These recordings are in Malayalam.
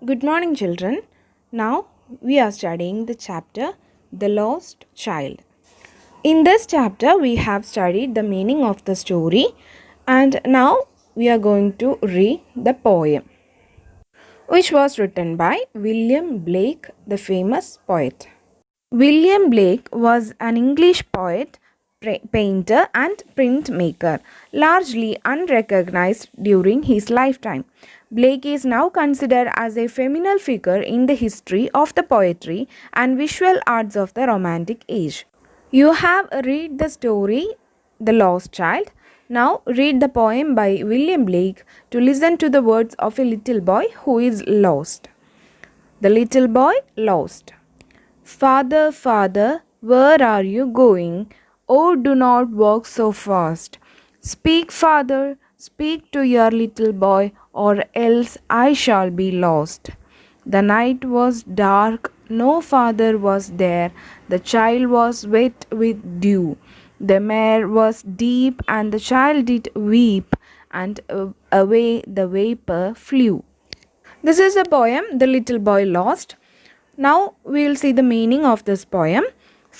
Good morning, children. Now we are studying the chapter The Lost Child. In this chapter, we have studied the meaning of the story, and now we are going to read the poem, which was written by William Blake, the famous poet. William Blake was an English poet, painter, and printmaker, largely unrecognized during his lifetime. Blake is now considered as a seminal figure in the history of the poetry and visual arts of the Romantic Age. You have read the story The Lost Child. Now read the poem by William Blake to listen to the words of a little boy who is lost. The little boy lost. Father, Father, where are you going? Oh, do not walk so fast. Speak, Father, speak to your little boy, or else I shall be lost. The night was dark, no father was there. The child was wet with dew. The mare was deep, and the child did weep, and away the vapor flew. This is a poem, The Little Boy Lost. Now we will see the meaning of this poem.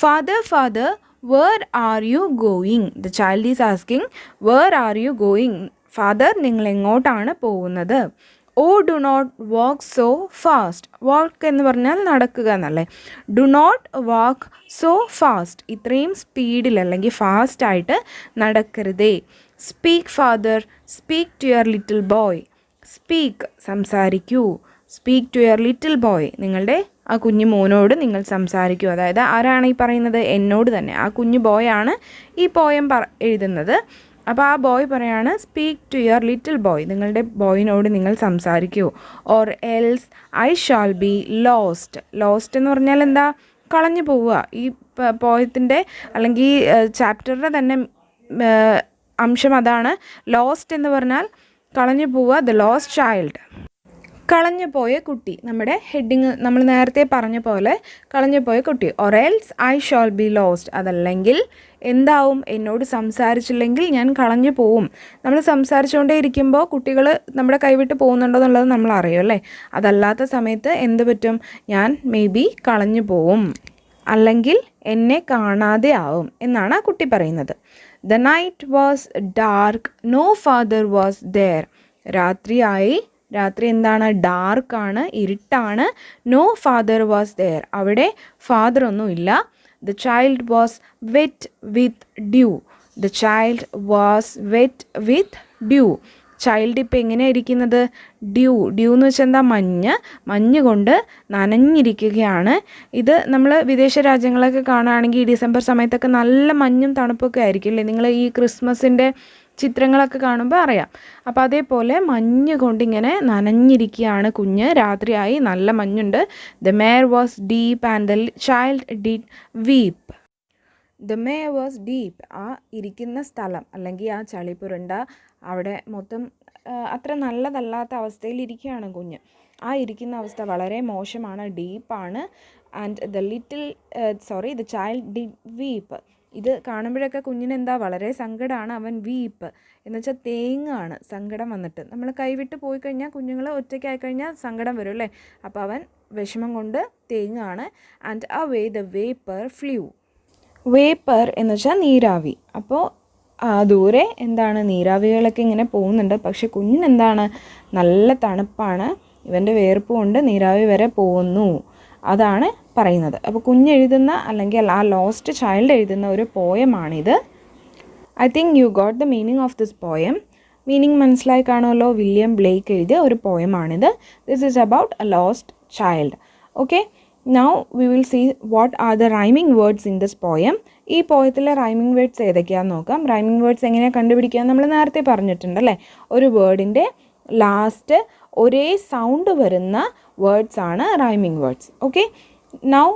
Father, Father, where are you going? The child is asking, where are you going? Father, നിങ്ങൾ എങ്ങോട്ടാണ് പോകുന്നത്? Oh, do not walk so fast. Walk എന്ന് പറഞ്ഞാൽ നടക്കുക എന്നല്ലേ. Do not walk so fast. ഇത്രയും സ്പീഡിൽ അല്ലെങ്കിൽ ഫാസ്റ്റ് ആയിട്ട് നടക്കരുതേ. Speak, Father. Speak to your little boy. Speak, സംസാരിക്കൂ. Speak to your little boy. നിങ്ങളുടെ ആ കുഞ്ഞു മോനോട് നിങ്ങൾ സംസാരിക്കൂ. അതായത് ആരാണ് ഈ പറയുന്നത്? എന്നോട് തന്നെ. ആ കുഞ്ഞു ബോയാണ് ഈ പോയം എഴുതുന്നത്. അപ്പോൾ ആ ബോയ് പറയാണ്, speak to your little boy. നിങ്ങളുടെ ബോയിനോട് നിങ്ങൾ സംസാരിക്കൂ. Or else I shall be lost. Lost എന്ന് പറഞ്ഞാൽ എന്താ? കളഞ്ഞു പോവുക. ഈ പോയത്തിൻ്റെ അല്ലെങ്കിൽ ചാപ്റ്ററിൻ്റെ തന്നെ അംശം അതാണ്. ലോസ്റ്റ് എന്ന് പറഞ്ഞാൽ കളഞ്ഞു പോവുക. ദ ലോസ്റ്റ് ചൈൽഡ്, കളഞ്ഞു പോയ കുട്ടി. നമ്മുടെ ഹെഡിങ് നമ്മൾ നേരത്തെ പറഞ്ഞ പോലെ കളഞ്ഞു പോയ കുട്ടി. Or else I shall be lost. അതല്ലെങ്കിൽ എന്താവും? എന്നോട് സംസാരിച്ചില്ലെങ്കിൽ ഞാൻ കളഞ്ഞു പോവും. നമ്മൾ സംസാരിച്ചുകൊണ്ടേ ഇരിക്കുമ്പോൾ കുട്ടികൾ നമ്മുടെ കൈവിട്ട് പോകുന്നുണ്ടോ എന്നുള്ളത് നമ്മൾ അറിയും അല്ലേ. അതല്ലാത്ത സമയത്ത് എന്ത് പറ്റും? ഞാൻ മേ ബി കളഞ്ഞു പോവും, അല്ലെങ്കിൽ എന്നെ കാണാതെ ആവും എന്നാണ് ആ കുട്ടി പറയുന്നത്. The night was dark, no father was there. രാത്രിയായി. രാത്രി എന്താണ്? ഡാർക്കാണ്, ഇരുട്ടാണ്. No father was there. അവിടെ ഫാദർ ഒന്നുമില്ല. The child was wet with dew. The child was wet with dew. Child ഇപ്പം എങ്ങനെയാണ് ഇരിക്കുന്നത്? ഡ്യൂ. ഡ്യൂ എന്ന് വെച്ചാൽ എന്താ? മഞ്ഞ്. മഞ്ഞ് കൊണ്ട് നനഞ്ഞിരിക്കുകയാണ്. ഇത് നമ്മൾ വിദേശ രാജ്യങ്ങളൊക്കെ കാണുകയാണെങ്കിൽ ഈ ഡിസംബർ സമയത്തൊക്കെ നല്ല മഞ്ഞും തണുപ്പൊക്കെ ആയിരിക്കും അല്ലേ. നിങ്ങൾ ഈ ക്രിസ്മസിൻ്റെ ചിത്രങ്ങളൊക്കെ കാണുമ്പോൾ അറിയാം. അപ്പോൾ അതേപോലെ മഞ്ഞ് കൊണ്ടിങ്ങനെ നനഞ്ഞിരിക്കുകയാണ് കുഞ്ഞ്. രാത്രിയായി, നല്ല മഞ്ഞുണ്ട്. The mire was deep and the child did weep. The mire was deep. ആ ഇരിക്കുന്ന സ്ഥലം അല്ലെങ്കിൽ ആ ചളിപ്പുരണ്ട അവിടെ മൊത്തം അത്ര നല്ലതല്ലാത്ത അവസ്ഥയിൽ ഇരിക്കുകയാണ് കുഞ്ഞ്. ആ ഇരിക്കുന്ന അവസ്ഥ വളരെ മോശമാണ്, ഡീപ്പാണ്. And the child did weep. ഇത് കാണുമ്പോഴൊക്കെ കുഞ്ഞിനെന്താ? വളരെ സങ്കടമാണ്. അവൻ വീപ്പ് എന്ന് വെച്ചാൽ തേങ്ങാണ്, സങ്കടം വന്നിട്ട്. നമ്മൾ കൈവിട്ട് പോയി കഴിഞ്ഞാൽ, കുഞ്ഞുങ്ങൾ ഒറ്റയ്ക്കായി കഴിഞ്ഞാൽ സങ്കടം വരും അല്ലേ. അപ്പോൾ അവൻ വിഷമം കൊണ്ട് തേങ്ങാണ്. And away the vapour flew. Vapour എന്ന് വെച്ചാൽ നീരാവി. അപ്പോൾ ദൂരെ എന്താണ്? നീരാവികളൊക്കെ ഇങ്ങനെ പോകുന്നുണ്ട്. പക്ഷെ കുഞ്ഞിനെന്താണ്? നല്ല തണുപ്പാണ്. ഇവൻ്റെ വേർപ്പ് കൊണ്ട് നീരാവി വരെ പോകുന്നു. അതാണ് പറയുന്നത്. അപ്പോൾ കുഞ്ഞെഴുതുന്ന അല്ലെങ്കിൽ ആ ലോസ്റ്റ് ചൈൽഡ് എഴുതുന്ന ഒരു പോയമാണിത്. I think you got the meaning of this poem. Meaning മനസ്സിലായി കാണുമല്ലോ. വില്യം ബ്ലേക്ക് എഴുതിയ ഒരു പോയമാണിത്. This is about a lost child. Okay, now we will see what are the rhyming words in this poem. ഈ പോയത്തിലെ റൈമിംഗ് വേർഡ്സ് ഏതൊക്കെയാണെന്ന് നോക്കാം. റൈമിംഗ് വേർഡ്സ് എങ്ങനെയാണ് കണ്ടുപിടിക്കുക? നമ്മൾ നേരത്തെ പറഞ്ഞിട്ടുണ്ടല്ലേ. ഒരു വേർഡിൻ്റെ ലാസ്റ്റ് ഒരേ സൗണ്ട് വരുന്ന വേർഡ്സ് ആണ് rhyming words. Okay, now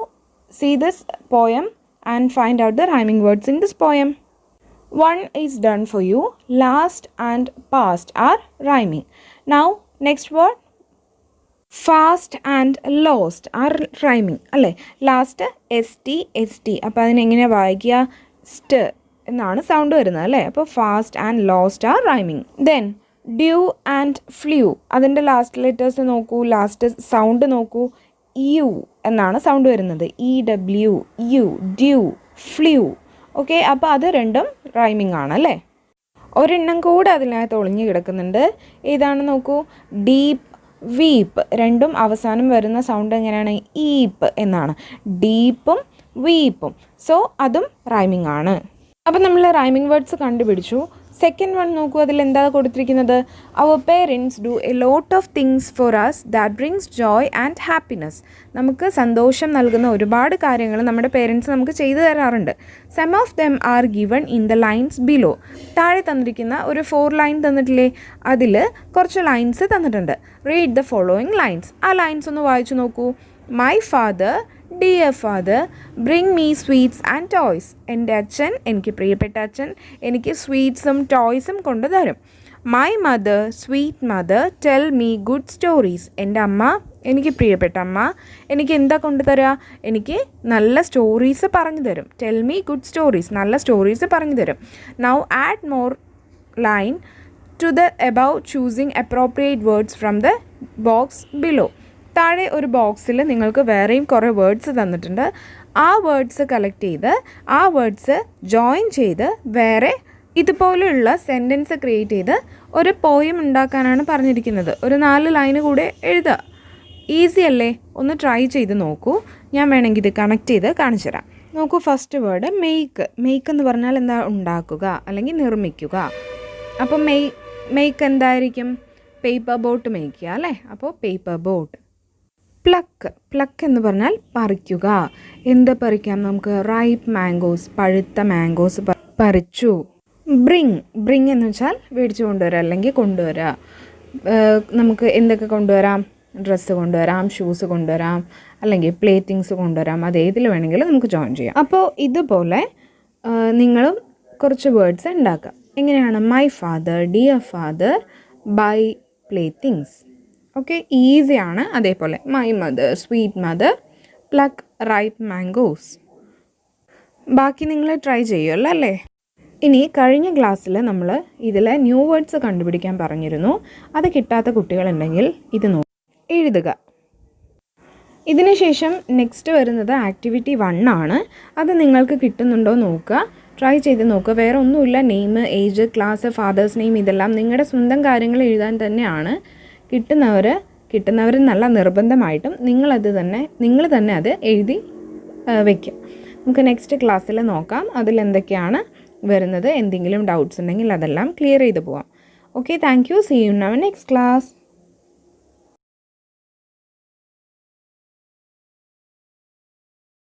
see this poem and find out the rhyming words in this poem. One is done for you. Last and past are rhyming. Now next word, fast and lost are rhyming അല്ലേ. Last st. അപ്പോൾ അതിനെങ്ങനെ വായിക്കുക? സ്റ്റ് എന്നാണ് സൗണ്ട് വരുന്നത് അല്ലേ. അപ്പോൾ fast and lost are rhyming. Then dew and flu, അതിൻ്റെ ലാസ്റ്റ് ലെറ്റേഴ്സ് നോക്കൂ, ലാസ്റ്റ് സൗണ്ട് നോക്കൂ. യു എന്നാണ് സൗണ്ട് വരുന്നത്. EW, U, dew, flu. Okay, അപ്പോൾ അത് രണ്ടും റൈമിംഗ് ആണ് അല്ലേ. ഒരെണ്ണം കൂടെ അതിനകത്ത് ഒളിഞ്ഞു കിടക്കുന്നുണ്ട്. ഏതാണ് നോക്കൂ, ഡീപ്പ്, വീപ്പ്. രണ്ടും അവസാനം വരുന്ന സൗണ്ട് എങ്ങനെയാണ്? ഈപ്പ് എന്നാണ്. ഡീപ്പും വീപ്പും. സോ അതും റൈമിംഗ് ആണ്. അപ്പം നമ്മൾ റൈമിംഗ് വേർഡ്സ് കണ്ടുപിടിച്ചു. സെക്കൻഡ് വൺ നോക്കൂ, അതിൽ എന്താ കൊടുത്തിരിക്കുന്നത്? അവർ parents do a lot of things for us that brings joy and happiness. നമുക്ക് സന്തോഷം നൽകുന്ന ഒരുപാട് കാര്യങ്ങൾ നമ്മുടെ പേരൻറ്റ്സ് നമുക്ക് ചെയ്തു തരാറുണ്ട്. Some of them are given in the lines below. താഴെ തന്നിരിക്കുന്ന ഒരു 4 ലൈൻ തന്നിട്ടില്ലേ, അതിൽ കുറച്ച് ലൈൻസ് തന്നിട്ടുണ്ട്. Read the following lines. ആ ലൈൻസ് ഒന്ന് വായിച്ചു നോക്കൂ. My father, dear father, bring me sweets and toys. എൻ്റെ അച്ഛൻ, എനിക്ക് പ്രിയപ്പെട്ട അച്ഛൻ, എനിക്ക് സ്വീറ്റ്സും ടോയ്സും കൊണ്ടുതരും. My mother, sweet mother, tell me good stories. എൻ്റെ അമ്മ, എനിക്ക് പ്രിയപ്പെട്ട അമ്മ, എനിക്ക് എന്താ കൊണ്ടുതരിക? എനിക്ക് നല്ല സ്റ്റോറീസ് പറഞ്ഞു തരും. ടെൽ മീ ഗുഡ് സ്റ്റോറീസ്, നല്ല സ്റ്റോറീസ് പറഞ്ഞു തരും. Now add more line to the above choosing appropriate words from the box below. താഴെ ഒരു ബോക്സിൽ നിങ്ങൾക്ക് വേറെയും കുറേ വേർഡ്സ് തന്നിട്ടുണ്ട്. ആ വേർഡ്സ് കളക്ട് ചെയ്ത് ആ വേർഡ്സ് ജോയിൻ ചെയ്ത് വേറെ ഇതുപോലെയുള്ള സെൻറ്റൻസ് ക്രിയേറ്റ് ചെയ്ത് ഒരു പോയം ഉണ്ടാക്കാനാണ് പറഞ്ഞിരിക്കുന്നത്. ഒരു 4 ലൈന് കൂടെ എഴുതുക. ഈസി അല്ലേ? ഒന്ന് ട്രൈ ചെയ്ത് നോക്കൂ. ഞാൻ വേണമെങ്കിൽ ഇത് കണക്ട് ചെയ്ത് കാണിച്ചു തരാം. നോക്കൂ, ഫസ്റ്റ് വേർഡ് മെയ്ക്ക്. മെയ്ക്ക് എന്ന് പറഞ്ഞാൽ എന്താ? ഉണ്ടാക്കുക അല്ലെങ്കിൽ നിർമ്മിക്കുക. അപ്പോൾ മെയ്ക്ക് എന്തായിരിക്കും? പേപ്പർ ബോട്ട് മേക്ക് ചെയ്യുക അല്ലേ. അപ്പോൾ പേപ്പർ ബോട്ട്. പ്ലക്ക് എന്ന് പറഞ്ഞാൽ പറിക്കുക. എന്ത് പറിക്കാം നമുക്ക്? റൈപ്പ് മാംഗോസ്, പഴുത്ത മാംഗോസ് പറിച്ചു. ബ്രിങ് എന്ന് വെച്ചാൽ മേടിച്ചു കൊണ്ടുവരിക അല്ലെങ്കിൽ കൊണ്ടുവരിക. നമുക്ക് എന്തൊക്കെ കൊണ്ടുവരാം? ഡ്രസ്സ് കൊണ്ടുവരാം, ഷൂസ് കൊണ്ടുവരാം, അല്ലെങ്കിൽ പ്ലേ തിങ്സ് കൊണ്ടുവരാം. അത് ഏതിൽ വേണമെങ്കിലും നമുക്ക് ജോയിൻ ചെയ്യാം. അപ്പോൾ ഇതുപോലെ നിങ്ങളും കുറച്ച് വേർഡ്സ് ഉണ്ടാക്കുക. എങ്ങനെയാണ്? My father, dear father, by play things. Okay, ഈസിയാണ്. അതേപോലെ my mother, sweet mother, pluck ripe mangoes. ബാക്കി നിങ്ങൾ ട്രൈ ചെയ്യുമല്ലോ അല്ലേ. ഇനി കഴിഞ്ഞ ക്ലാസ്സിൽ നമ്മൾ ഇതിലെ ന്യൂ വേർഡ്സ് കണ്ടുപിടിക്കാൻ പറഞ്ഞിരുന്നു. അത് കിട്ടാത്ത കുട്ടികളുണ്ടെങ്കിൽ ഇത് എഴുതുക. ഇതിന് ശേഷം നെക്സ്റ്റ് വരുന്നത് ആക്ടിവിറ്റി 1 ആണ്. അത് നിങ്ങൾക്ക് കിട്ടുന്നുണ്ടോ നോക്കുക, ട്രൈ ചെയ്ത് നോക്കുക. വേറെ ഒന്നുമില്ല. Name, age, class, fathers name, ഇതെല്ലാം നിങ്ങളുടെ സ്വന്തം കാര്യങ്ങൾ എഴുതാൻ തന്നെയാണ്. കിട്ടുന്നവർ നല്ല നിർബന്ധമായിട്ടും നിങ്ങൾ തന്നെ അത് എഴുതി വയ്ക്കുക. നമുക്ക് നെക്സ്റ്റ് ക്ലാസ്സിൽ നോക്കാം അതിലെന്തൊക്കെയാണ് വരുന്നത്. എന്തെങ്കിലും ഡൗട്ട്സ് ഉണ്ടെങ്കിൽ അതെല്ലാം ക്ലിയർ ചെയ്ത് പോവാം. Okay, thank you. See you in our next class.